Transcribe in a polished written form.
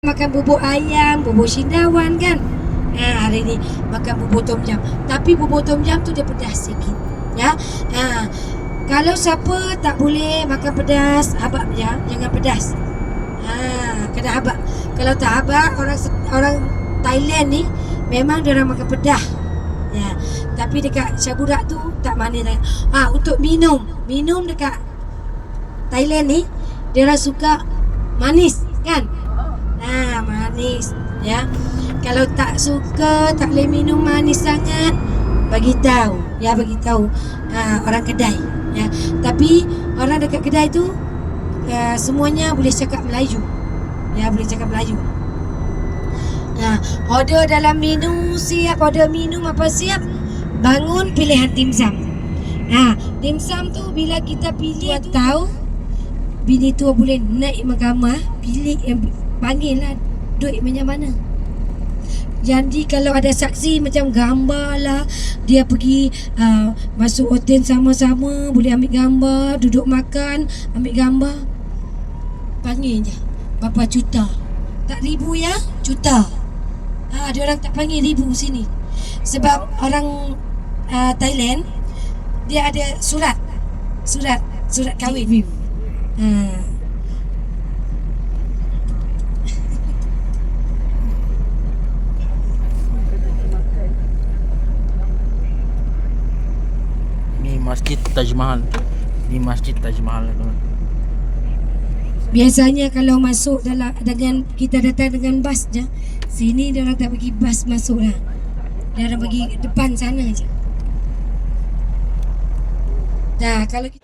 Makan bubur ayam, bubur sindawan kan. Hari ni makan bubur tom yum. Tapi bubur tom yum tu dia pedas sikit. Ya. Kalau siapa tak boleh makan pedas, abak je, jangan pedas. Kena abak. Kalau tak abak, orang Thailand ni memang dia orang makan pedas. Ya. Tapi dekat Syaburak tu tak manis dah. Untuk minum dekat Thailand ni dia orang suka manis kan? Manis ya. Kalau tak suka, tak boleh minum manis sangat, bagi tahu orang kedai ya. Tapi orang dekat kedai tu semuanya boleh cakap Melayu. Ya, boleh cakap Melayu. Order dalam menu siap, order minum apa siap, bangun pilihan dimsum. Dimsum tu bila kita pilih tu tahu bini tua boleh naik mahkamah, pilih panggil lah duit macam mana. Jadi kalau ada saksi macam gambar lah, dia pergi masuk hotel sama-sama, boleh ambil gambar, duduk makan, ambil gambar, panggil je berapa juta. Tak ribu ya, juta. Dia orang tak panggil ribu sini. Sebab orang Thailand dia ada surat kahwin. Ni Masjid Taj Mahal. Ni Masjid Taj Mahal tu. Biasanya kalau masuk dengan kita datang dengan bas je, sini dia orang tak bagi bas masuk lah. Dia orang bagi depan sana je. Kalau kita